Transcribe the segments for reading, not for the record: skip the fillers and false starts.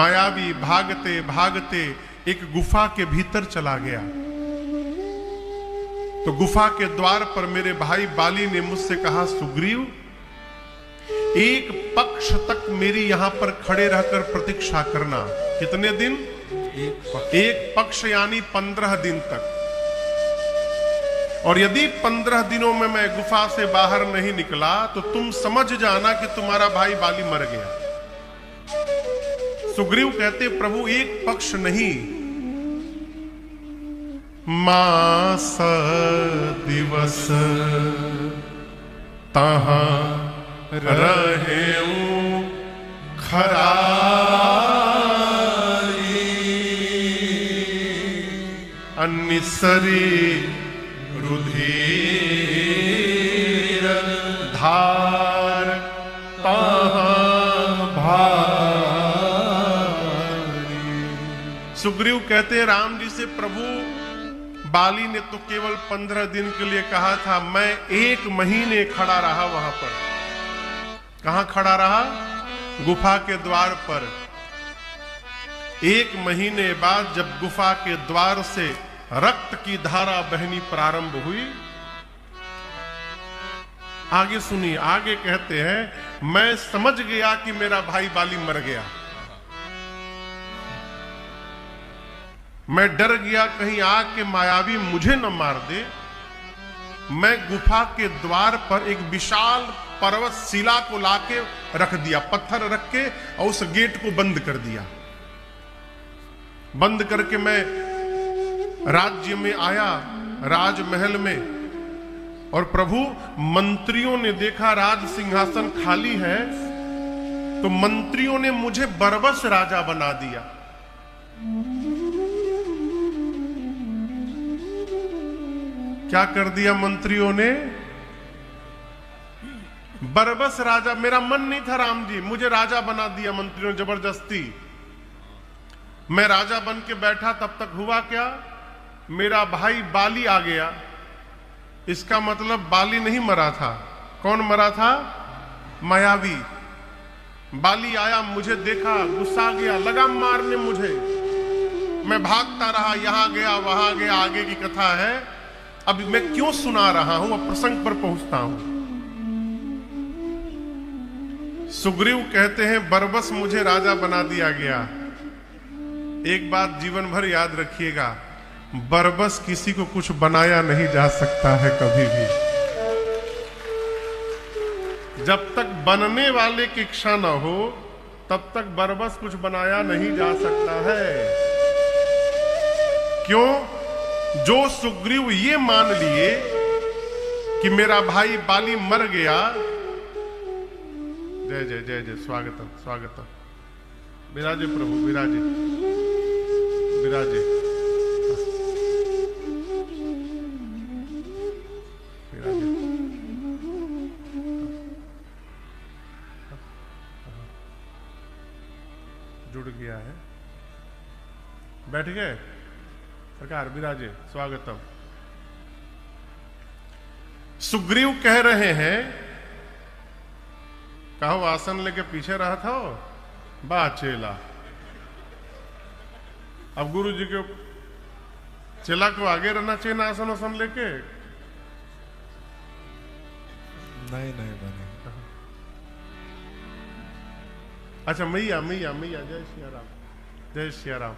मायावी भागते भागते एक गुफा के भीतर चला गया। तो गुफा के द्वार पर मेरे भाई बाली ने मुझसे कहा, सुग्रीव, एक पक्ष तक मेरी यहां पर खड़े रहकर प्रतीक्षा करना। कितने दिन? एक पक्ष यानी 15 दिन तक। और यदि 15 दिनों में मैं गुफा से बाहर नहीं निकला तो तुम समझ जाना कि तुम्हारा भाई बाली मर गया। सुग्रीव कहते, प्रभु एक पक्ष नहीं, मास दिवस तहां रहेऊं खरारी, अनिसरी रुधिर धार तहां भारी। सुग्रीव कहते राम जी से, प्रभु बाली ने तो केवल 15 दिन के लिए कहा था, मैं 1 महीने खड़ा रहा वहां पर। कहां खड़ा रहा? गुफा के द्वार पर। 1 महीने बाद जब गुफा के द्वार से रक्त की धारा बहनी प्रारंभ हुई, आगे सुनिए, आगे कहते हैं, मैं समझ गया कि मेरा भाई बाली मर गया। मैं डर गया कहीं आके मायावी मुझे न मार दे। मैं गुफा के द्वार पर एक विशाल पर्वत शिला को लाके रख दिया, पत्थर रख के, और उस गेट को बंद कर दिया। बंद करके मैं राज्य में आया, राजमहल में। और प्रभु, मंत्रियों ने देखा राज सिंहासन खाली है, तो मंत्रियों ने मुझे बरबस राजा बना दिया। क्या कर दिया मंत्रियों ने? बरबस राजा। मेरा मन नहीं था राम जी, मुझे राजा बना दिया मंत्रियों ने जबरदस्ती। मैं राजा बन के बैठा, तब तक हुआ क्या? मेरा भाई बाली आ गया। इसका मतलब बाली नहीं मरा था। कौन मरा था? मायावी। बाली आया, मुझे देखा, गुस्सा गया, लगा मारने मुझे। मैं भागता रहा, यहां गया वहां गया, आगे की कथा है। अब मैं क्यों सुना रहा हूं, अब प्रसंग पर पहुंचता हूं। सुग्रीव कहते हैं, बरबस मुझे राजा बना दिया गया। एक बात जीवन भर याद रखिएगा, बरबस किसी को कुछ बनाया नहीं जा सकता है कभी भी। जब तक बनने वाले की इच्छा न हो, तब तक बरबस कुछ बनाया नहीं जा सकता है। क्यों? जो सुग्रीव ये मान लिए कि मेरा भाई बाली मर गया। जय जय जय जय, स्वागतम स्वागतम। विराजे प्रभु, विराजे विराजे विराजे। जुड़ गया है, बैठ गए सरकार, विराजे, स्वागतम। सुग्रीव कह रहे हैं, कहो आसन लेके पीछे रहा था, बा चेला। अब गुरु जी के चेला को आगे रहना चाहिए ना, आसन आसन लेके? नहीं नहीं बने। अच्छा, मैया मैया मैया, जय श्री राम, जय श्री राम,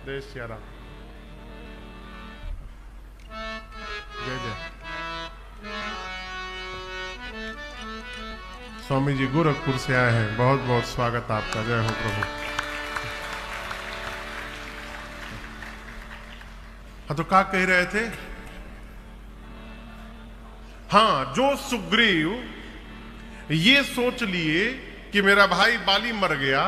जय श्री राम, जय जय। स्वामी जी गोरखपुर से आए हैं, बहुत बहुत स्वागत आपका। जय हो प्रभु। हाँ, तो क्या कह रहे थे? हाँ, जो सुग्रीव ये सोच लिए कि मेरा भाई बाली मर गया,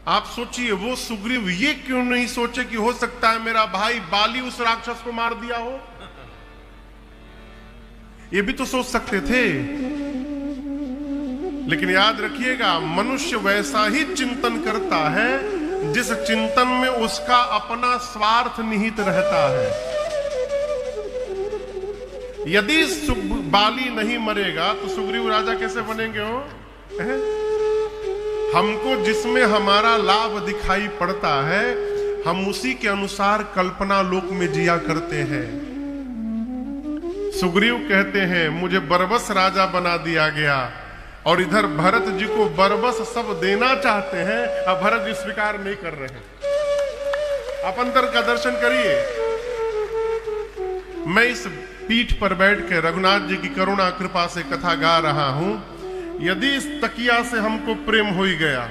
आप सोचिए वो सुग्रीव ये क्यों नहीं सोचे कि हो सकता है मेरा भाई बाली उस राक्षस को मार दिया हो? ये भी तो सोच सकते थे। लेकिन याद रखिएगा, मनुष्य वैसा ही चिंतन करता है जिस चिंतन में उसका अपना स्वार्थ निहित रहता है। यदि बाली नहीं मरेगा तो सुग्रीव राजा कैसे बनेंगे हो? हमको जिसमें हमारा लाभ दिखाई पड़ता है, हम उसी के अनुसार कल्पना लोक में जिया करते हैं। सुग्रीव कहते हैं मुझे बरबस राजा बना दिया गया, और इधर भरत जी को बरबस सब देना चाहते हैं, अब भरत जी स्वीकार नहीं कर रहे हैं। आप अंतर का दर्शन करिए। मैं इस पीठ पर बैठ के रघुनाथ जी की करुणा कृपा से कथा गा रहा हूं। यदि इस तकिया से हमको प्रेम हो ही गया,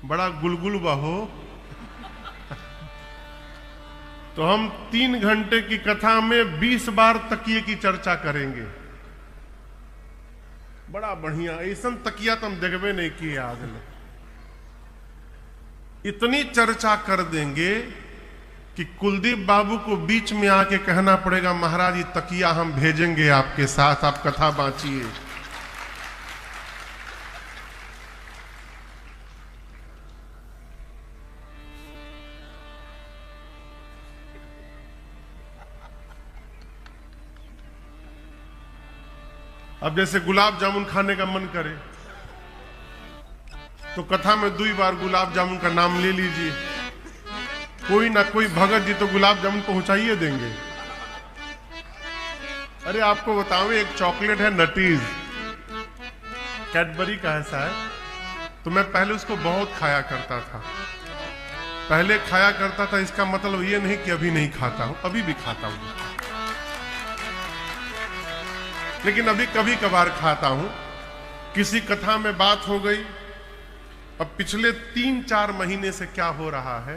बड़ा गुलगुल हो, तो हम 3 घंटे की कथा में 20 बार तकिए की चर्चा करेंगे। बड़ा बढ़िया, ऐसा तकिया तो हम देखबे नहीं किए आज में। इतनी चर्चा कर देंगे कि कुलदीप बाबू को बीच में आके कहना पड़ेगा, महाराज ये तकिया हम भेजेंगे आपके साथ, आप कथा बांचिए। अब जैसे गुलाब जामुन खाने का मन करे तो कथा में 2 बार गुलाब जामुन का नाम ले लीजिए। कोई ना कोई भगत जी तो गुलाब जामुन पहुंचाइए देंगे। अरे आपको बताऊं, एक चॉकलेट है नटीज, कैडबरी का ऐसा है, तो मैं पहले उसको बहुत खाया करता था। पहले खाया करता था, इसका मतलब ये नहीं कि अभी नहीं खाता हूं, अभी भी खाता हूं, लेकिन अभी कभी कभार खाता हूं। किसी कथा में बात हो गई। अब पिछले 3-4 महीने से क्या हो रहा है,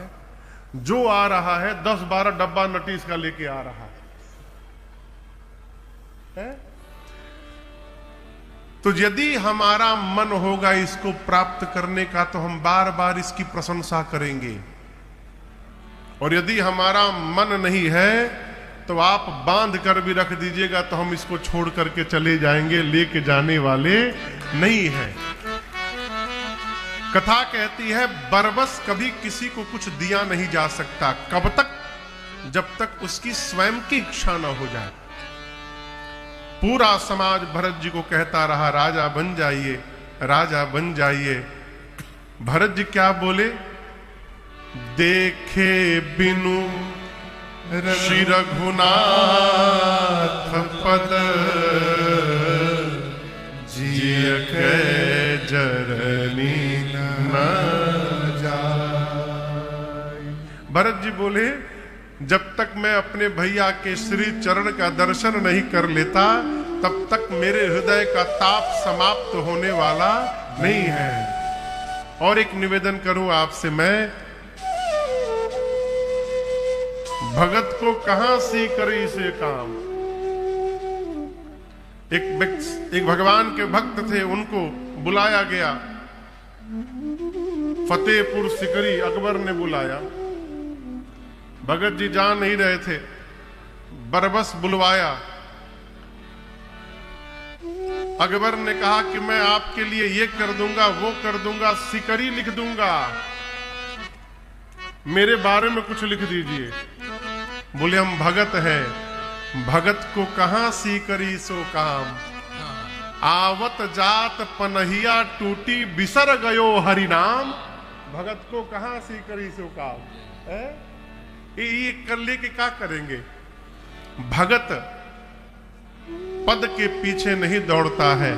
जो आ रहा है 10-12 डब्बा नटीस का लेके आ रहा है? तो यदि हमारा मन होगा इसको प्राप्त करने का, तो हम बार बार इसकी प्रशंसा करेंगे, और यदि हमारा मन नहीं है तो आप बांध कर भी रख दीजिएगा, तो हम इसको छोड़ करके चले जाएंगे, लेके जाने वाले नहीं है। कथा कहती है बरबस कभी किसी को कुछ दिया नहीं जा सकता। कब तक? जब तक उसकी स्वयं की इच्छा न हो जाए। पूरा समाज भरत जी को कहता रहा, राजा बन जाइए, राजा बन जाइए। भरत जी क्या बोले? देखे बिनु श्री रघुनाथ पद, जिय के जरनी न जाय। भरत जी बोले जब तक मैं अपने भैया के श्री चरण का दर्शन नहीं कर लेता, तब तक मेरे हृदय का ताप समाप्त होने वाला नहीं है। और एक निवेदन करूं आपसे मैं, भगत को कहां सी करी से काम। एक भगवान के भक्त थे, उनको बुलाया गया। फतेहपुर सिकरी अकबर ने बुलाया। भगत जी जा नहीं रहे थे, बरबस बुलवाया। अकबर ने कहा कि मैं आपके लिए ये कर दूंगा, वो कर दूंगा, सिकरी लिख दूंगा, मेरे बारे में कुछ लिख दीजिए। बोले हम भगत हैं। भगत को कहां सी करी सो काम, आवत जात पनहिया टूटी बिसर गयो हरि नाम। भगत को कहां सी करी सो काम है? ये कर लेके क्या करेंगे? भगत पद के पीछे नहीं दौड़ता है।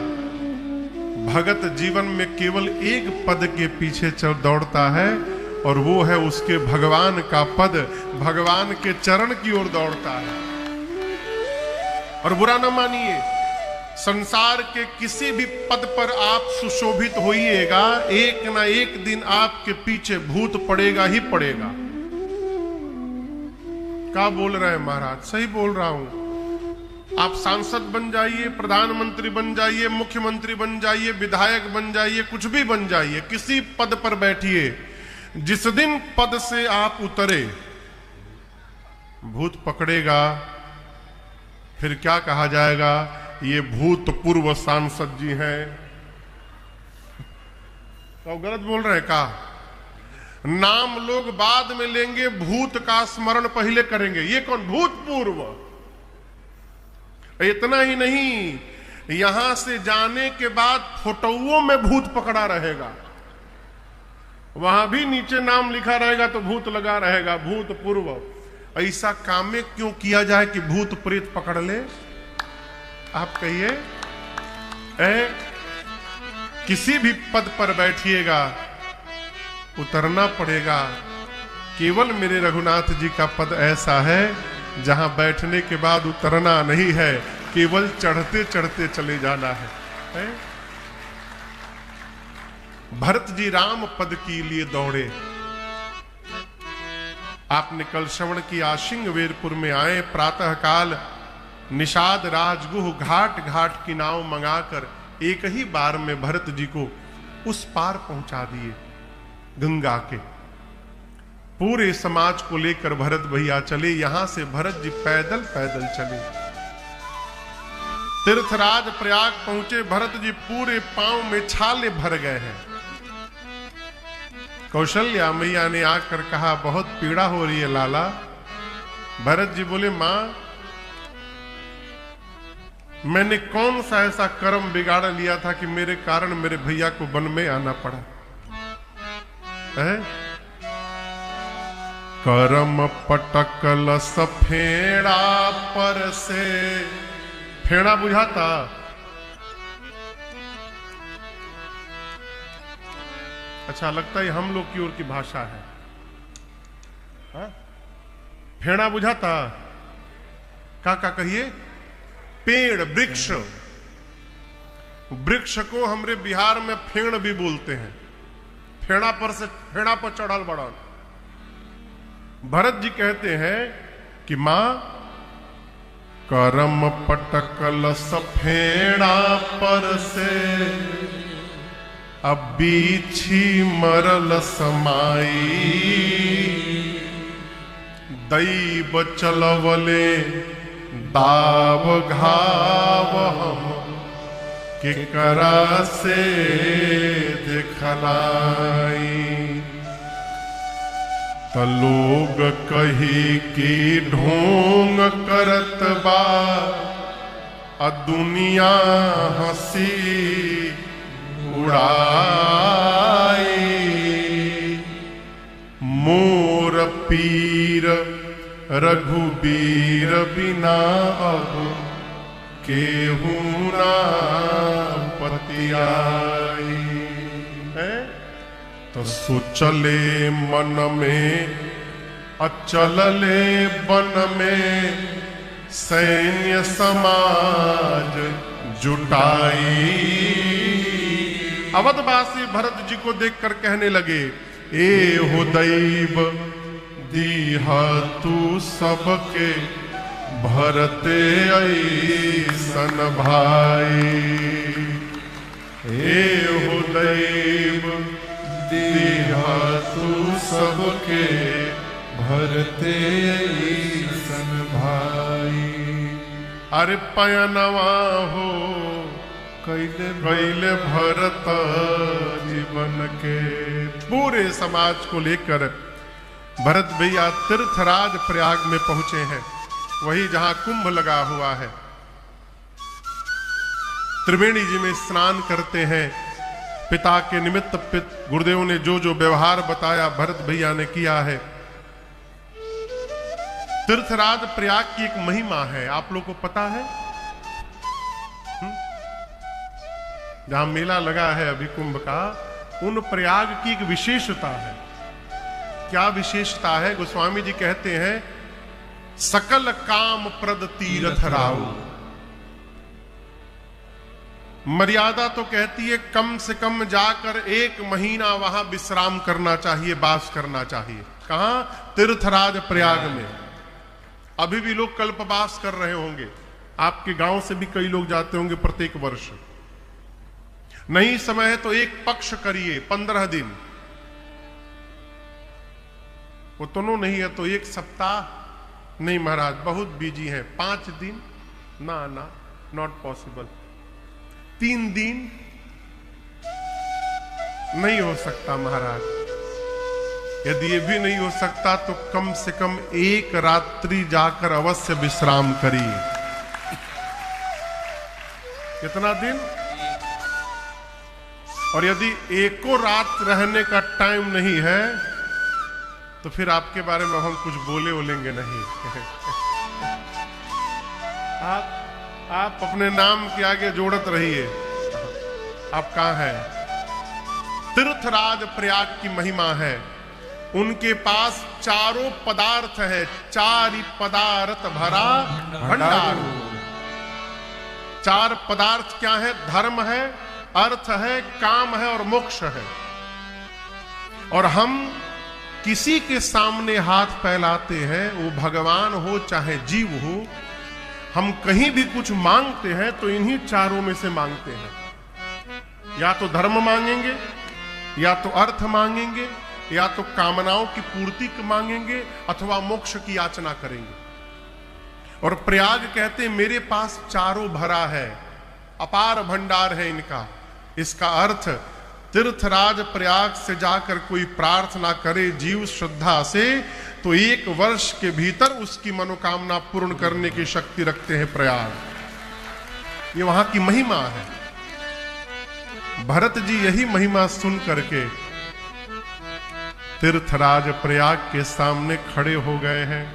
भगत जीवन में केवल एक पद के पीछे दौड़ता है, और वो है उसके भगवान का पद, भगवान के चरण की ओर दौड़ता है। और बुरा न मानिए, संसार के किसी भी पद पर आप सुशोभित होइएगा, एक ना एक दिन आपके पीछे भूत पड़ेगा ही पड़ेगा। क्या बोल रहे हैं महाराज? सही बोल रहा हूं। आप सांसद बन जाइए, प्रधानमंत्री बन जाइए, मुख्यमंत्री बन जाइए, विधायक बन जाइए, कुछ भी बन जाइए, किसी पद पर बैठिए, जिस दिन पद से आप उतरे भूत पकड़ेगा। फिर क्या कहा जाएगा? ये भूतपूर्व सांसद जी हैं। तो गलत बोल रहे हैं का? नाम लोग बाद में लेंगे, भूत का स्मरण पहले करेंगे। ये कौन? भूतपूर्व। इतना ही नहीं, यहां से जाने के बाद फोटोओं में भूत पकड़ा रहेगा, वहां भी नीचे नाम लिखा रहेगा तो भूत लगा रहेगा, भूत पूर्व। ऐसा काम में क्यों किया जाए कि भूत प्रेत पकड़ ले? आप कहिए, किसी भी पद पर बैठिएगा उतरना पड़ेगा। केवल मेरे रघुनाथ जी का पद ऐसा है जहां बैठने के बाद उतरना नहीं है, केवल चढ़ते चढ़ते चले जाना है? भरत जी राम पद के लिए दौड़े। आपने कल श्रवण किया, सिंहवेरपुर में आए, प्रातः काल निषाद राजगुह घाट घाट की नाव मंगाकर एक ही बार में भरत जी को उस पार पहुंचा दिए गंगा के। पूरे समाज को लेकर भरत भैया चले। यहां से भरत जी पैदल पैदल चले, तीर्थराज प्रयाग पहुंचे। भरत जी पूरे पांव में छाले भर गए हैं। कौशल्या मैया ने आकर कहा, बहुत पीड़ा हो रही है लाला। भरत जी बोले, मां मैंने कौन सा ऐसा कर्म बिगाड़ लिया था कि मेरे कारण मेरे भैया को वन में आना पड़ा है? करम पटकल सफेड़ा पर से। फेड़ा बुझाता? अच्छा लगता है हम लोग की ओर की भाषा है। हा? फेड़ा बुझाता? का कहिए? पेड़, वृक्ष। वृक्ष को हमरे बिहार में फेड़ भी बोलते हैं। फेड़ा पर से फेड़ा पर चढ़ल बड़ल। भरत जी कहते हैं कि मां करम पटकल सफेड़ा पर से, अब बीछी मरल समाई। दैव चलवले दाव घाव हम के करा से दिखलाई। त लोग कही कि ढोंग करत बा, आ दुनिया हंसी उड़ाई। मोर पीर रघुबीर बिना अब केहू ना पतियाई। तो सोचले मन में अचलले वन में, सैन्य समाज जुटाई। अवधवासी भरत जी को देखकर कहने लगे, ए हो दैव दीहा तू सबके, भरते ऐसन भाई। ए हो दैव दीहा तू सबके, भरते ऐसन भाई। अरे पयनवा हो कैले भरत जीवन के। पूरे समाज को लेकर भरत भैया तीर्थराज प्रयाग में पहुंचे हैं, वही जहां कुंभ लगा हुआ है। त्रिवेणी जी में स्नान करते हैं। पिता के निमित्त गुरुदेव ने जो जो व्यवहार बताया भरत भैया ने किया है। तीर्थराज प्रयाग की एक महिमा है, आप लोग को पता है? जहां मेला लगा है अभी कुंभ का, उन प्रयाग की एक विशेषता है। क्या विशेषता है? गोस्वामी जी कहते हैं, सकल काम प्रद तीर्थ राउ। मर्यादा तो कहती है कम से कम जाकर 1 महीना वहां विश्राम करना चाहिए, वास करना चाहिए। कहां? तीर्थराज प्रयाग में। अभी भी लोग कल्पवास कर रहे होंगे। आपके गांव से भी कई लोग जाते होंगे प्रत्येक वर्ष। नहीं समय है तो एक पक्ष करिए, 15 दिन। उतनो नहीं है तो 1 सप्ताह। नहीं महाराज बहुत बिजी हैं, 5 दिन ना ना, नॉट पॉसिबल। 3 दिन नहीं हो सकता महाराज। यदि ये भी नहीं हो सकता तो कम से कम 1 रात्रि जाकर अवश्य विश्राम करिए। कितना दिन? और यदि एको रात रहने का टाइम नहीं है तो फिर आपके बारे में हम कुछ बोलेंगे नहीं। आप अपने नाम के आगे जोड़त रहिए। आप कहां हैं? तीर्थराज प्रयाग की महिमा है। उनके पास चारों पदार्थ है, चारि पदार्थ भरा भंडार। चार पदार्थ क्या है? धर्म है, अर्थ है, काम है और मोक्ष है। और हम किसी के सामने हाथ फैलाते हैं, वो भगवान हो चाहे जीव हो, हम कहीं भी कुछ मांगते हैं तो इन्हीं चारों में से मांगते हैं। या तो धर्म मांगेंगे, या तो अर्थ मांगेंगे, या तो कामनाओं की पूर्ति मांगेंगे, अथवा मोक्ष की याचना करेंगे। और प्रयाग कहते हैं मेरे पास चारों भरा है, अपार भंडार है इनका। इसका अर्थ तीर्थराज प्रयाग से जाकर कोई प्रार्थना करे जीव श्रद्धा से तो 1 वर्ष के भीतर उसकी मनोकामना पूर्ण करने की शक्ति रखते हैं प्रयाग। ये वहां की महिमा है। भरत जी यही महिमा सुन करके तीर्थराज प्रयाग के सामने खड़े हो गए हैं।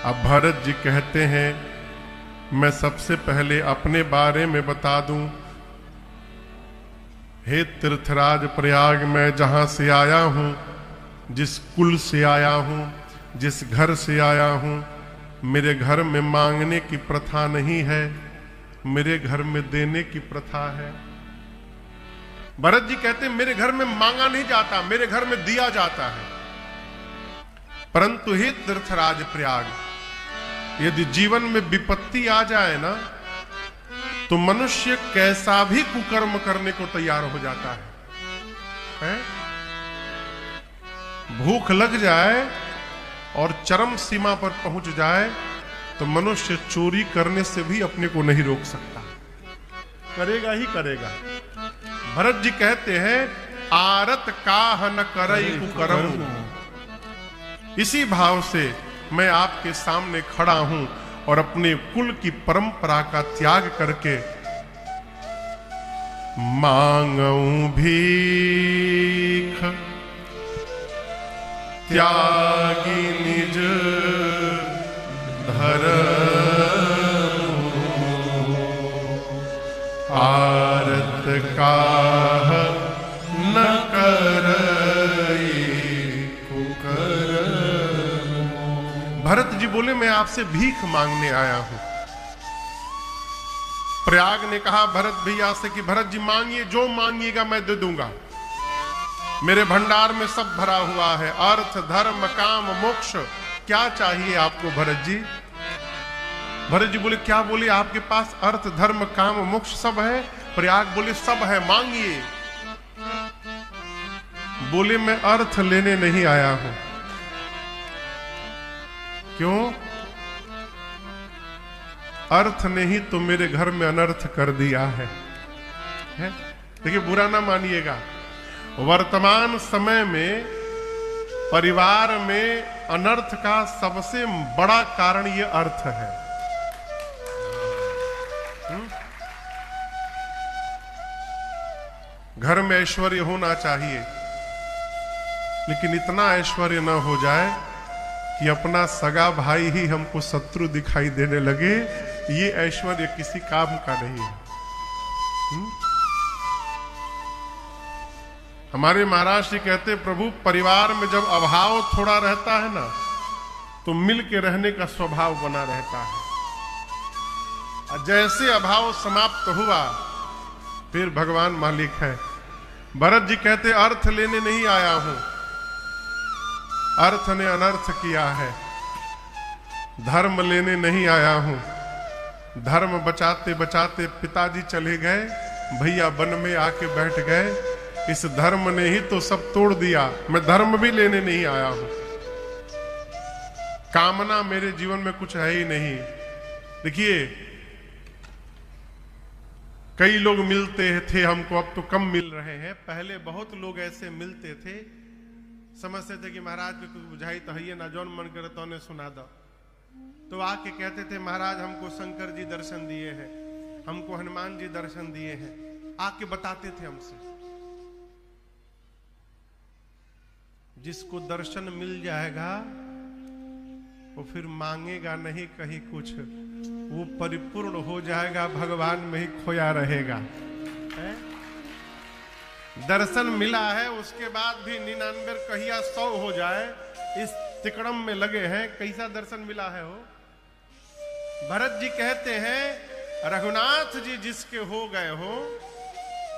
अब भरत जी कहते हैं मैं सबसे पहले अपने बारे में बता दूं। हे तीर्थराज प्रयाग, मैं जहां से आया हूं, जिस कुल से आया हूं, जिस घर से आया हूं, मेरे घर में मांगने की प्रथा नहीं है, मेरे घर में देने की प्रथा है। भरत जी कहते हैं मेरे घर में मांगा नहीं जाता, मेरे घर में दिया जाता है। परंतु हे तीर्थराज प्रयाग, यदि जीवन में विपत्ति आ जाए ना तो मनुष्य कैसा भी कुकर्म करने को तैयार हो जाता है? भूख लग जाए और चरम सीमा पर पहुंच जाए तो मनुष्य चोरी करने से भी अपने को नहीं रोक सकता, करेगा ही करेगा। भरत जी कहते हैं आरत काह न करई कुकर्म। इसी भाव से मैं आपके सामने खड़ा हूं और अपने कुल की परंपरा का त्याग करके मांगूं भीख त्यागी निज धर्म आरत काह न करई कुकर्म। भरत जी बोले मैं आपसे भीख मांगने आया हूं। प्रयाग ने कहा भरत भैया से कि भरत जी मांगिए, जो मांगिएगा मैं दे दूंगा, मेरे भंडार में सब भरा हुआ है, अर्थ धर्म काम मोक्ष, क्या चाहिए आपको भरत जी? भरत जी बोले क्या? बोले आपके पास अर्थ धर्म काम मोक्ष सब है? प्रयाग बोले सब है, मांगिए। बोले मैं अर्थ लेने नहीं आया हूं। क्यों? अर्थ ने ही तो मेरे घर में अनर्थ कर दिया है? देखिए बुरा ना मानिएगा, वर्तमान समय में परिवार में अनर्थ का सबसे बड़ा कारण ये अर्थ है। घर में ऐश्वर्य होना चाहिए, लेकिन इतना ऐश्वर्य ना हो जाए कि अपना सगा भाई ही हमको शत्रु दिखाई देने लगे। ये ऐश्वर्य किसी काम का नहीं है। हमारे महाराज जी कहते प्रभु परिवार में जब अभाव थोड़ा रहता है ना तो मिल के रहने का स्वभाव बना रहता है, और जैसे अभाव समाप्त हुआ फिर भगवान मालिक है। भरत जी कहते अर्थ लेने नहीं आया हूं, अर्थ ने अनर्थ किया है। धर्म लेने नहीं आया हूं, धर्म बचाते बचाते पिताजी चले गए, भैया वन में आके बैठ गए। इस धर्म ने ही तो सब तोड़ दिया, मैं धर्म भी लेने नहीं आया हूं। कामना मेरे जीवन में कुछ है ही नहीं। देखिए कई लोग मिलते थे हमको, अब तो कम मिल रहे हैं। पहले बहुत लोग ऐसे मिलते थे, समझते थे कि महाराज को कुछ बुझाई तो है ना, जौन मन करे तो ने सुना दो। तो आके कहते थे महाराज हमको शंकर जी दर्शन दिए हैं, हमको हनुमान जी दर्शन दिए हैं, आके बताते थे हमसे। जिसको दर्शन मिल जाएगा वो फिर मांगेगा नहीं कहीं कुछ, वो परिपूर्ण हो जाएगा, भगवान में ही खोया रहेगा। है? दर्शन मिला है उसके बाद भी 99 कहिया 100 हो जाए, इस तिकड़म में लगे हैं। कैसा दर्शन मिला है वो? भरत जी कहते हैं रघुनाथ जी जिसके हो गए हो,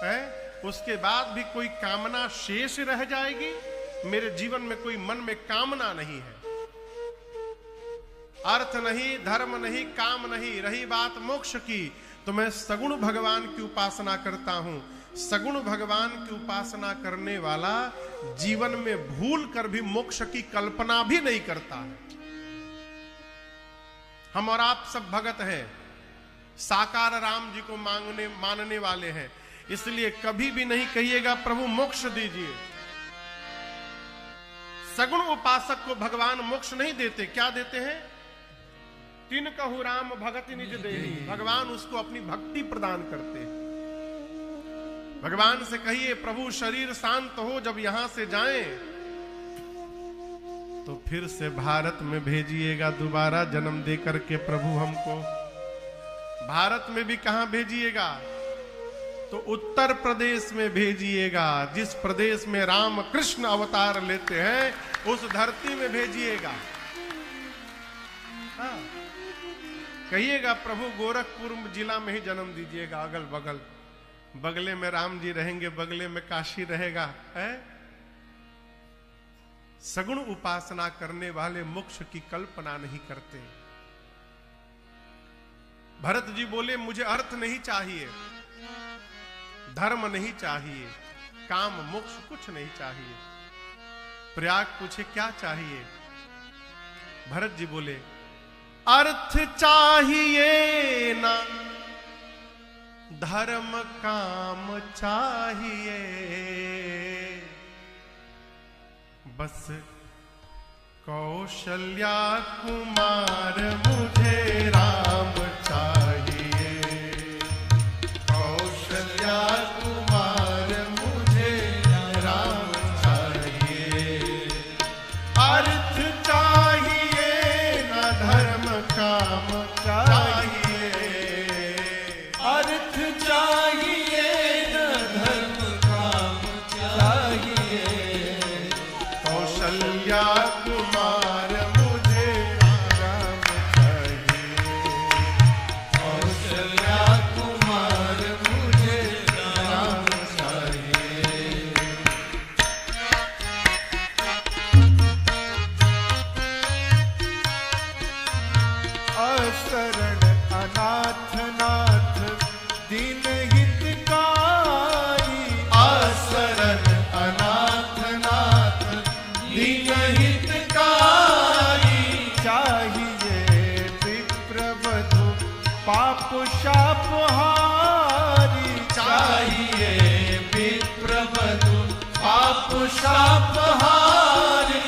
है? उसके बाद भी कोई कामना शेष रह जाएगी? मेरे जीवन में कोई मन में कामना नहीं है, अर्थ नहीं, धर्म नहीं, काम नहीं, रही बात मोक्ष की तो मैं सगुण भगवान की उपासना करता हूं। सगुण भगवान की उपासना करने वाला जीवन में भूल कर भी मोक्ष की कल्पना भी नहीं करता है। हम और आप सब भगत हैं, साकार राम जी को मानने वाले हैं, इसलिए कभी भी नहीं कहिएगा प्रभु मोक्ष दीजिए। सगुण उपासक को भगवान मोक्ष नहीं देते। क्या देते हैं? तिन कहु राम भगति निज देहि, भगवान उसको अपनी भक्ति प्रदान करते हैं। भगवान से कहिए प्रभु शरीर शांत हो, जब यहां से जाएं तो फिर से भारत में भेजिएगा, दोबारा जन्म दे करके प्रभु हमको। भारत में भी कहां भेजिएगा? तो उत्तर प्रदेश में भेजिएगा, जिस प्रदेश में राम कृष्ण अवतार लेते हैं उस धरती में भेजिएगा। हाँ। कहिएगा प्रभु गोरखपुर जिला में ही जन्म दीजिएगा, अगल बगल, बगले में राम जी रहेंगे, बगले में काशी रहेगा। है? सगुण उपासना करने वाले मोक्ष की कल्पना नहीं करते। भरत जी बोले मुझे अर्थ नहीं चाहिए, धर्म नहीं चाहिए, काम मोक्ष कुछ नहीं चाहिए। प्रयाग पूछे क्या चाहिए? भरत जी बोले अर्थ चाहिए ना, धर्म काम चाहिए, बस कौशल्या कुमार मुझे राम चाहिए। कौशल्या कुमार मुझे राम चाहिए। अर्थ चाहिए ना धर्म काम चाहिए, अर्थ चाहिए न धर्म काम चाहिए। कौशल्या कुमार मुझे राम चाहिए। कौशल्या कुमार मुझे राम चाहिए। असरण अनाथ नाथ दीन हितकारी, असरण अनाथ नाथ दीन हितकारी। चाहिए विप्रवधु पाप शाप हारी। चाहिए विप्रवधु पाप शाप हारी।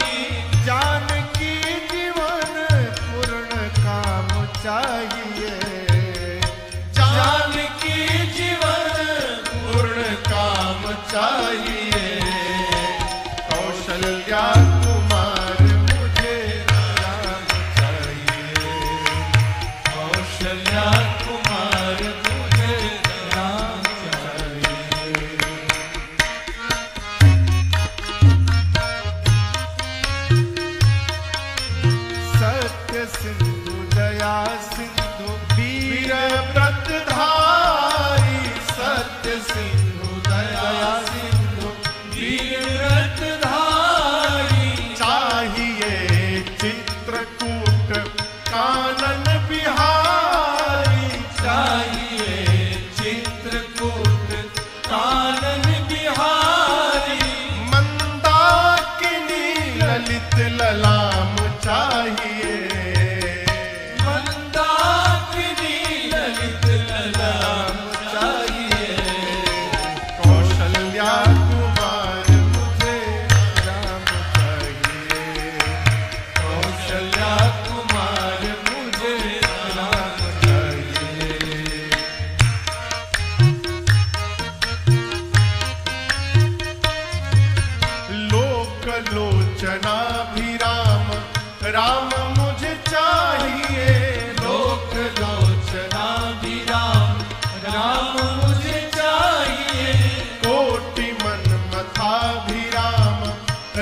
जानकी जीवन पूर्ण काम चाहिए। जानकी जीवन पूर्ण काम चाहिए। कौशल्या कुमार मुझे राम चाहिए। कौशल्या कुमार मुझे राम चाहिए।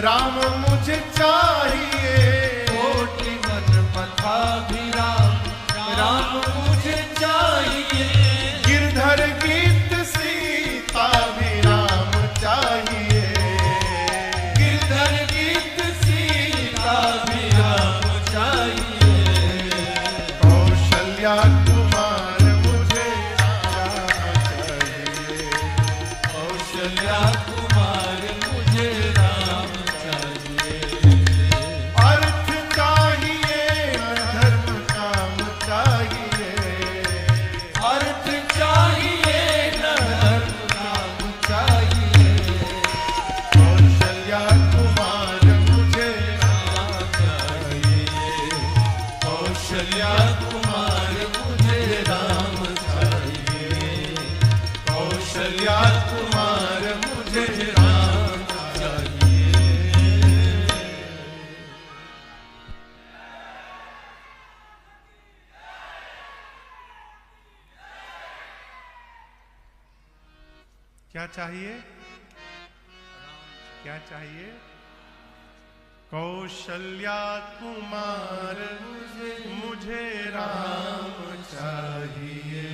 राम मुझे चाहिए, कोटि मन मथा भी राम, राम मुझे चाहिए। गिरधर गीत सीता भी राम चाहिए, गिरधर गीत सीता भी राम चाहिए। कौशल्या कुमार मुझे राम चाहिए, कौशल्या कुमार मुझे राम चाहिए। अर्थ चाहिए धर्म काम चाहिए, अर्थ चाहिए न धर्म काम चाहिए। कौशल्या कुमार मुझे राम चाहिए, कौशल्या कुमार मुझे राम चाहिए, कौशल्या कुमार मुझे राम चाहिए। क्या चाहिए? क्या चाहिए? कौशल्या कुमार मुझे राम चाहिए।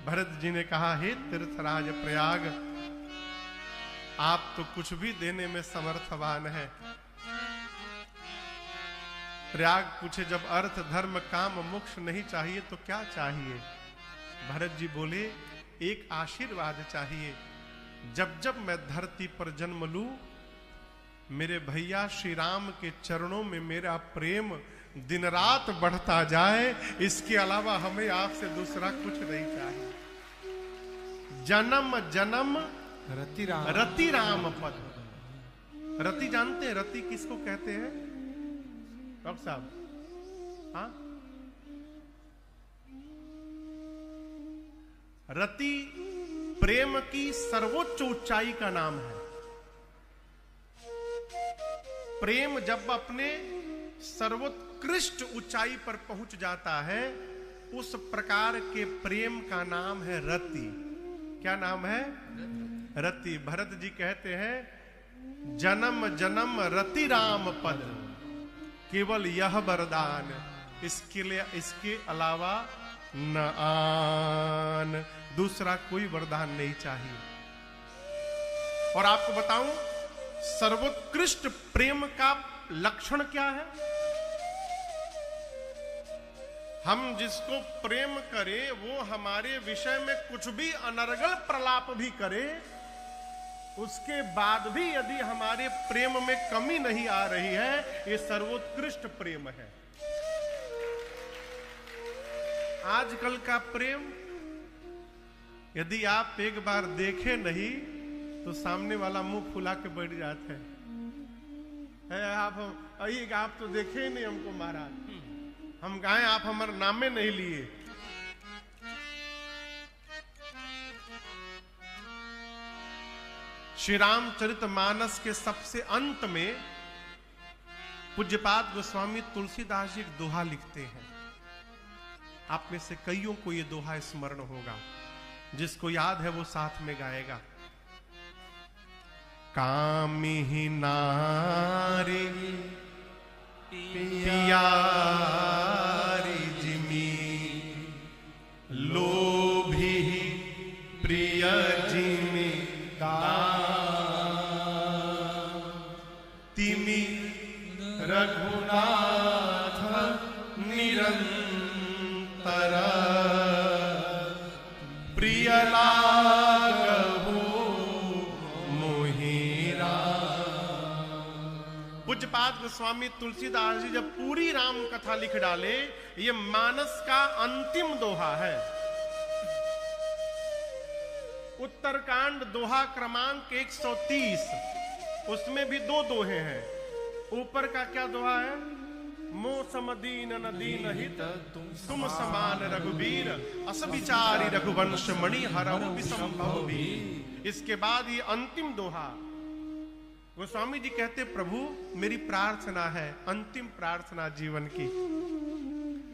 भरत जी ने कहा, हे तीर्थराज प्रयाग, आप तो कुछ भी देने में समर्थवान है। प्रयाग पूछे, जब अर्थ धर्म काम मोक्ष नहीं चाहिए तो क्या चाहिए? भरत जी बोले, एक आशीर्वाद चाहिए। जब जब मैं धरती पर जन्म लूं, मेरे भैया श्री राम के चरणों में मेरा प्रेम दिन रात बढ़ता जाए, इसके अलावा हमें आपसे दूसरा कुछ नहीं चाहिए। जन्म जन्म रति राम पद। रति जानते हैं? रति किसको कहते हैं डॉक्टर साहब? हाँ, रति प्रेम की सर्वोच्च ऊंचाई का नाम है। प्रेम जब अपने सर्वोत्कृष्ट ऊंचाई पर पहुंच जाता है, उस प्रकार के प्रेम का नाम है रति। क्या नाम है? रति। भरत जी कहते हैं, जन्म जन्म रति राम पद, केवल यह वरदान, इसके लिए इसके अलावा न आन दूसरा कोई वरदान नहीं चाहिए। और आपको बताऊं, सर्वोत्कृष्ट प्रेम का लक्षण क्या है? हम जिसको प्रेम करें, वो हमारे विषय में कुछ भी अनर्गल प्रलाप भी करे, उसके बाद भी यदि हमारे प्रेम में कमी नहीं आ रही है, ये सर्वोत्कृष्ट प्रेम है। आजकल का प्रेम, यदि आप एक बार देखे नहीं तो सामने वाला मुंह फुला के बैठ जाते हैं। आप तो देखे ही नहीं हमको महाराज, हम गाएं, आप हमारे नामे नहीं लिए। श्री रामचरितमानस के सबसे अंत में पूज्यपाद गोस्वामी तुलसीदास जी एक दोहा लिखते हैं। आप में से कईयों को यह दोहा स्मरण होगा, जिसको याद है वो साथ में गाएगा। कामिही नारी पियारी जिमी, लोभी प्रिय जिमी तिमी, रघुनाथ निरंतर प्रिय लागहु मोहिरा। पूज्यपाद गोस्वामी तुलसीदास जी जब पूरी राम कथा लिख डाले, ये मानस का अंतिम दोहा है। उत्तरकांड दोहा क्रमांक 130, उसमें भी दो दोहे हैं। ऊपर का क्या दोहा है? मो समदीन नदीन हित, तुम समान रघुवीर, अस विचारी रघुवंश मणि हरहु विसंभव भी। इसके बाद ये अंतिम दोहा, गोस्वामी जी कहते, प्रभु मेरी प्रार्थना है, अंतिम प्रार्थना जीवन की,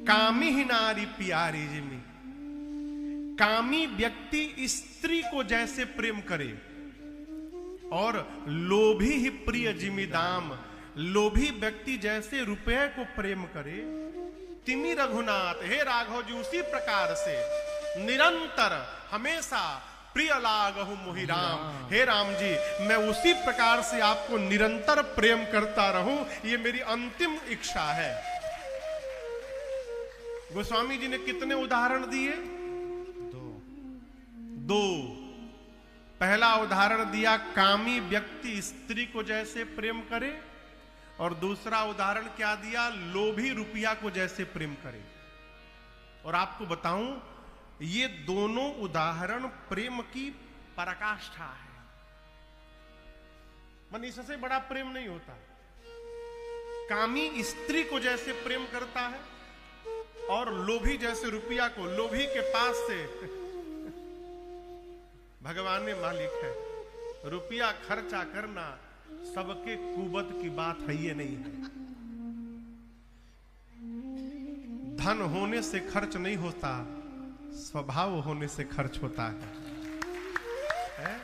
कामी ही नारी प्यारी जिमी। कामी व्यक्ति स्त्री को जैसे प्रेम करे, और लोभी ही प्रिय जिमि दाम, लोभी व्यक्ति जैसे रुपये को प्रेम करे, तिमि रघुनाथ, हे राघव जी उसी प्रकार से निरंतर हमेशा प्रिय लागहु मोहि राम, हे राम जी मैं उसी प्रकार से आपको निरंतर प्रेम करता रहूं, ये मेरी अंतिम इच्छा है। गोस्वामी जी ने कितने उदाहरण दिए? दो। पहला उदाहरण दिया कामी व्यक्ति स्त्री को जैसे प्रेम करे, और दूसरा उदाहरण क्या दिया? लोभी रुपया को जैसे प्रेम करे। और आपको बताऊं ये दोनों उदाहरण प्रेम की पराकाष्ठा है। मन इससे बड़ा प्रेम नहीं होता। कामी स्त्री को जैसे प्रेम करता है और लोभी जैसे रुपया को, लोभी के पास से भगवान ने मालिक है, रुपया खर्चा करना सबके कुबत की बात है, ये नहीं है। धन होने से खर्च नहीं होता, स्वभाव होने से खर्च होता है?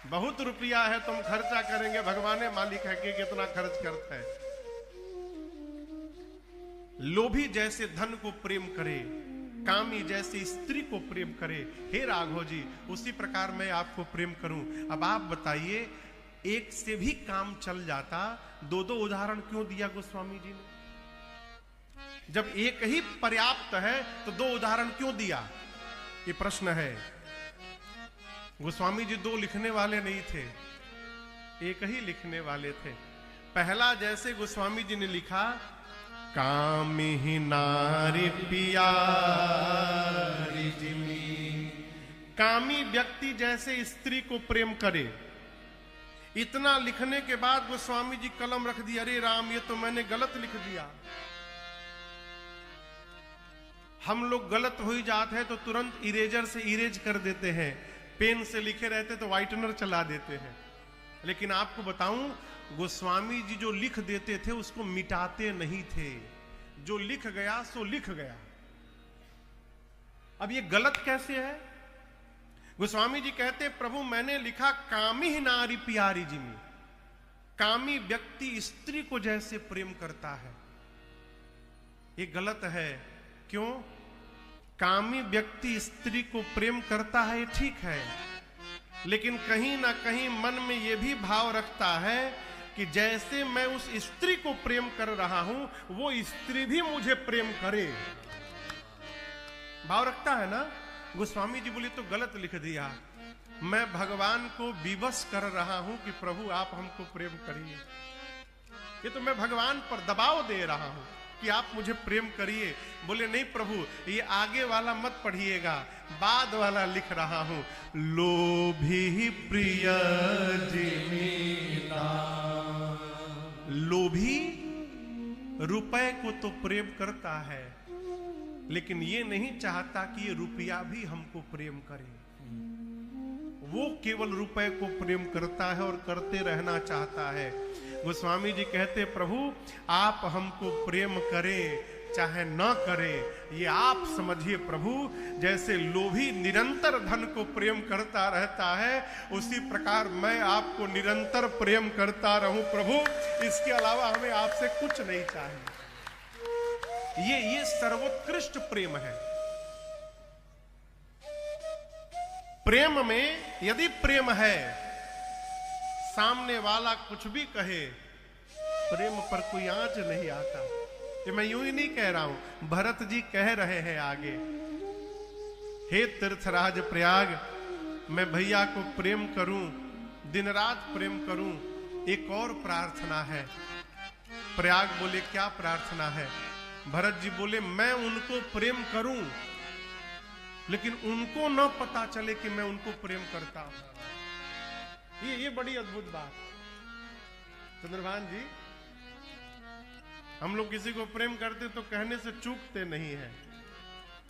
बहुत रुपया है तुम खर्चा करेंगे, भगवान ने मालिक है कि कितना खर्च करता है। लोभी जैसे धन को प्रेम करे, कामी जैसे स्त्री को प्रेम करे, हे राघव जी उसी प्रकार मैं आपको प्रेम करूं। अब आप बताइए एक से भी काम चल जाता, दो दो उदाहरण क्यों दिया गोस्वामी जी ने? जब एक ही पर्याप्त है तो दो उदाहरण क्यों दिया? ये प्रश्न है। गोस्वामी जी दो लिखने वाले नहीं थे, एक ही लिखने वाले थे। पहला जैसे गोस्वामी जी ने लिखा, कामी नारी पियारी जिमी, कामी व्यक्ति जैसे स्त्री को प्रेम करे। इतना लिखने के बाद गोस्वामी जी कलम रख दिया, अरे राम ये तो मैंने गलत लिख दिया। हम लोग गलत हो ही जाते हैं तो तुरंत इरेजर से इरेज कर देते हैं, पेन से लिखे रहते तो व्हाइटनर चला देते हैं। लेकिन आपको बताऊं गोस्वामी जी जो लिख देते थे उसको मिटाते नहीं थे, जो लिख गया सो लिख गया। अब ये गलत कैसे है? गोस्वामी जी कहते प्रभु मैंने लिखा कामी ही नारी प्यारी जिमी, कामी व्यक्ति स्त्री को जैसे प्रेम करता है। ये गलत है। क्यों? कामी व्यक्ति स्त्री को प्रेम करता है ये ठीक है, लेकिन कहीं ना कहीं मन में यह भी भाव रखता है कि जैसे मैं उस स्त्री को प्रेम कर रहा हूं वो स्त्री भी मुझे प्रेम करे। भाव रखता है ना? गोस्वामी जी बोले तो गलत लिख दिया। मैं भगवान को विवश कर रहा हूं कि प्रभु आप हमको प्रेम करिए। ये तो मैं भगवान पर दबाव दे रहा हूं कि आप मुझे प्रेम करिए। बोले नहीं प्रभु ये आगे वाला मत पढ़िएगा, बाद वाला लिख रहा हूं, लोभी प्रिय जिमीना। लोभी रुपए को तो प्रेम करता है, लेकिन ये नहीं चाहता कि ये रुपया भी हमको प्रेम करे। वो केवल रुपए को प्रेम करता है और करते रहना चाहता है। गोस्वामी जी कहते प्रभु आप हमको प्रेम करें चाहे न करें ये आप समझिए प्रभु। जैसे लोभी निरंतर धन को प्रेम करता रहता है उसी प्रकार मैं आपको निरंतर प्रेम करता रहूं प्रभु, इसके अलावा हमें आपसे कुछ नहीं चाहिए। ये सर्वोत्कृष्ट प्रेम है। प्रेम में यदि प्रेम है, सामने वाला कुछ भी कहे, प्रेम पर कोई आंच नहीं आता। ये मैं यूं ही नहीं कह रहा हूं, भरत जी कह रहे हैं आगे, हे तीर्थराज प्रयाग मैं भैया को प्रेम करूं, दिन रात प्रेम करूं, एक और प्रार्थना है। प्रयाग बोले क्या प्रार्थना है? भरत जी बोले मैं उनको प्रेम करूं लेकिन उनको न पता चले कि मैं उनको प्रेम करता हूं। ये बड़ी अद्भुत बात। चंद्रभान जी हम लोग किसी को प्रेम करते तो कहने से चूकते नहीं है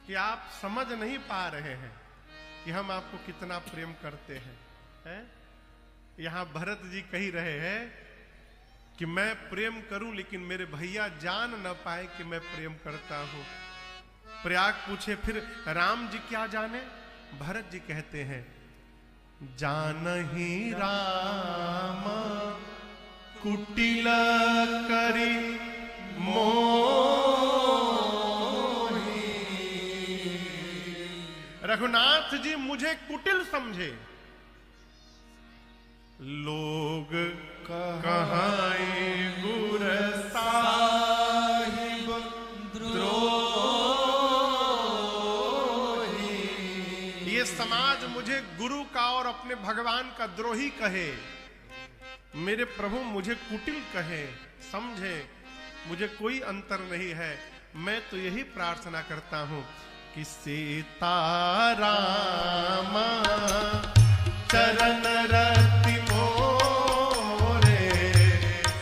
कि आप समझ नहीं पा रहे हैं कि हम आपको कितना प्रेम करते हैं। यहां भरत जी कह रहे हैं कि मैं प्रेम करूं लेकिन मेरे भैया जान न पाए कि मैं प्रेम करता हूं। प्रयाग पूछे फिर राम जी क्या जाने? भरत जी कहते हैं जानहि राम कुटिल करी मोही। रघुनाथ जी मुझे कुटिल समझे, लोग कहाई गुर साहिब द्रोही। ये समाज मुझे गुरु का और अपने भगवान का द्रोही कहे, मेरे प्रभु मुझे कुटिल कहे, समझे, मुझे कोई अंतर नहीं है। मैं तो यही प्रार्थना करता हूं कि सीताराम चरण रति मोरे,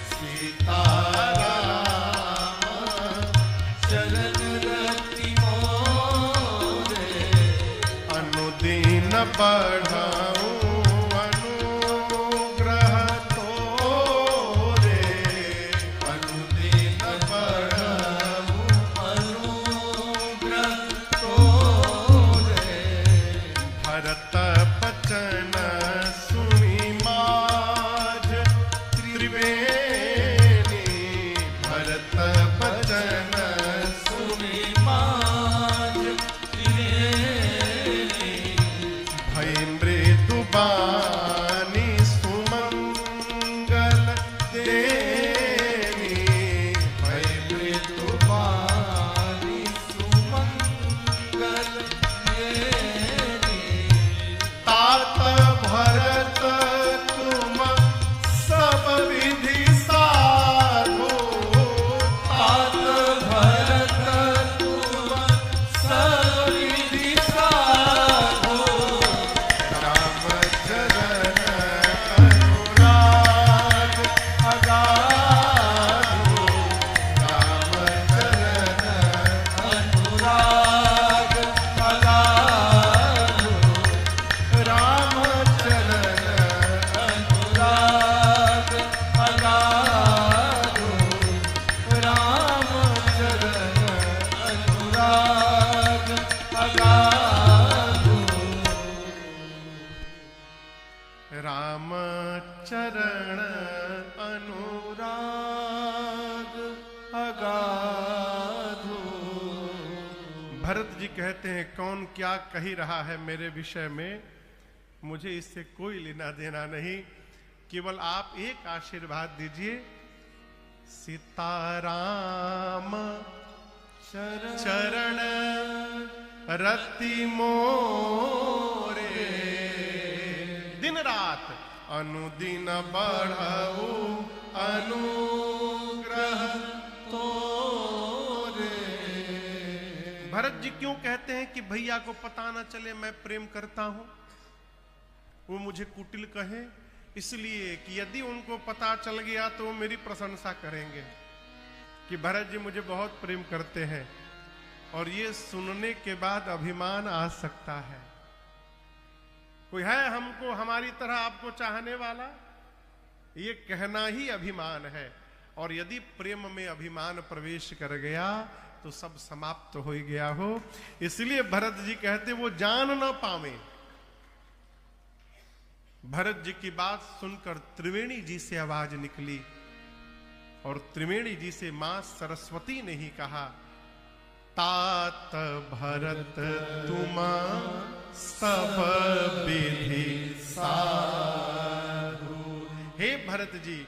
सीताराम चरण रति मोरे, अनुदीन बढ़ाऊं अनुग्रह तोरे, अनुदीन बढ़ाऊं अनुग्रह तोरे। भरत बचन सुनि माझ त्रिवेणी, भरत बचन सुनि माझ त्रिवेणी, भई मृदुबानी सुमंगल देवी, भई मृदुबानी सुमंगल देवी। तात भरत तुम सब विधि साधो, तात भरत तुम सविधि साधो। रामचरण अनुराग अगाधो, रामचरण अनुराग अगाधो, रामचरण अनुराग अगाधो, रामचरण अनुराग अगाधो। रामचरण अनुराग अगाधो। भरत जी कहते हैं कौन क्या कही रहा है मेरे विषय में, मुझे इससे कोई लेना देना नहीं, केवल आप एक आशीर्वाद दीजिए, सीताराम चरण रति मोरे, दिन रात अनुदिन बढ़ाऊ अनुग्रह तोरे। भरत जी क्यों कहते हैं कि भैया को पता ना चले मैं प्रेम करता हूं, वो मुझे कुटिल कहे? इसलिए कि यदि उनको पता चल गया तो वो मेरी प्रशंसा करेंगे कि भरत जी मुझे बहुत प्रेम करते हैं, और ये सुनने के बाद अभिमान आ सकता है। कोई है हमको हमारी तरह आपको चाहने वाला? ये कहना ही अभिमान है, और यदि प्रेम में अभिमान प्रवेश कर गया तो सब समाप्त हो गया हो। इसलिए भरत जी कहते वो जान ना पावे। भरत जी की बात सुनकर त्रिवेणी जी से आवाज निकली, और त्रिवेणी जी से मां सरस्वती ने ही कहा, तात भरत तुम सब विधि साधु। हे भरत जी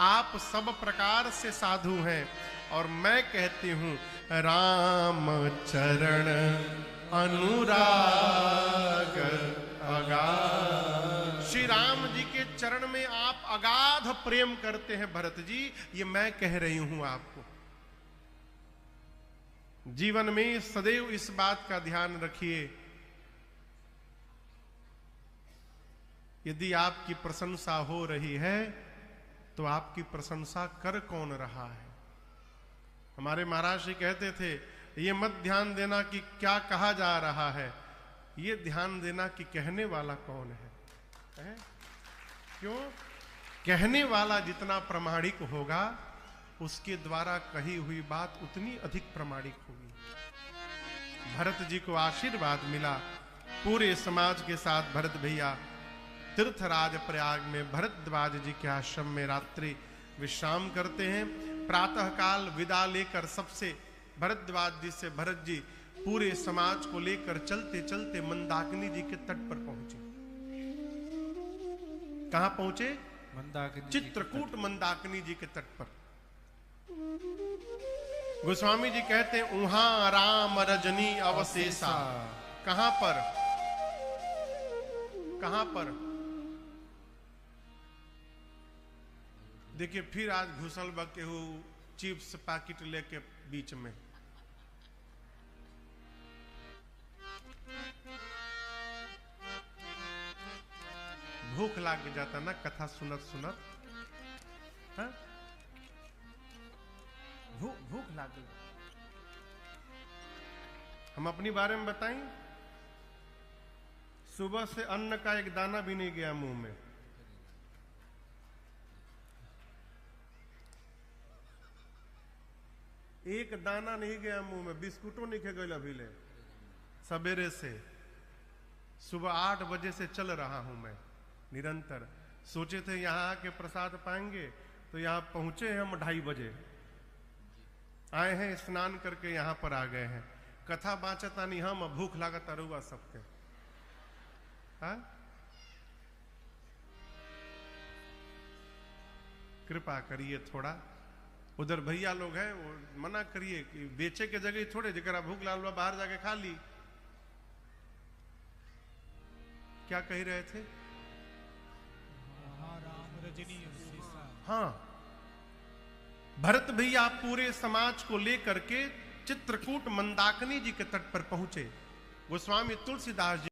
आप सब प्रकार से साधु हैं, और मैं कहती हूं राम चरण अनुराग अगाध। श्री राम जी के चरण में आप अगाध प्रेम करते हैं भरत जी, ये मैं कह रही हूं आपको। जीवन में सदैव इस बात का ध्यान रखिए, यदि आपकी प्रशंसा हो रही है तो आपकी प्रशंसा कर कौन रहा है? हमारे महाराज जी कहते थे ये मत ध्यान देना कि क्या कहा जा रहा है, ये ध्यान देना कि कहने वाला कौन है? क्यों? कहने वाला जितना प्रामाणिक होगा उसके द्वारा कही हुई बात उतनी अधिक प्रामाणिक होगी। भरत जी को आशीर्वाद मिला, पूरे समाज के साथ भरत भैया तीर्थराज प्रयाग में भरद्वाज जी के आश्रम में रात्रि विश्राम करते हैं। प्रातः काल विदा लेकर सबसे भरद्वाज जी से भरत जी पूरे समाज को लेकर चलते चलते मंदाकिनी जी के तट पर पहुंचे। कहां पहुंचे? मंदाकिनी चित्रकूट मंदाकिनी जी के तट पर। गोस्वामी जी कहते हैं उहां राम रजनी अवशेषा। कहां पर? कहां पर? देखिए फिर आज घुसल बके हो चिप्स पैकेट लेके बीच में। भूख लाग जाता ना कथा सुनत सुनत। हाँ? भूख लाग गई। हम अपनी बारे में बताएं, सुबह से अन्न का एक दाना भी नहीं गया मुंह में। एक दाना नहीं गया मुंह में, बिस्कुटों नहीं खे गए अभी ले। सवेरे से सुबह 8 बजे से चल रहा हूं मैं निरंतर। सोचे थे यहां आके प्रसाद पाएंगे, तो यहां पहुंचे हम 2:30 बजे। आए हैं स्नान करके यहां पर आ गए हैं। कथा बाँचता नहीं हम, भूख लागत रुआ सबके। हाँ? कृपा करिए थोड़ा। उधर भैया लोग हैं, वो मना करिए कि बेचे के जगह थोड़े जरा भूख लाल बाहर जाके खा ली। क्या कह रहे थे? राम रजनी अवशेषा। हाँ, भरत भैया पूरे समाज को लेकर के चित्रकूट मंदाकिनी जी के तट पर पहुंचे। गोस्वामी तुलसीदास जी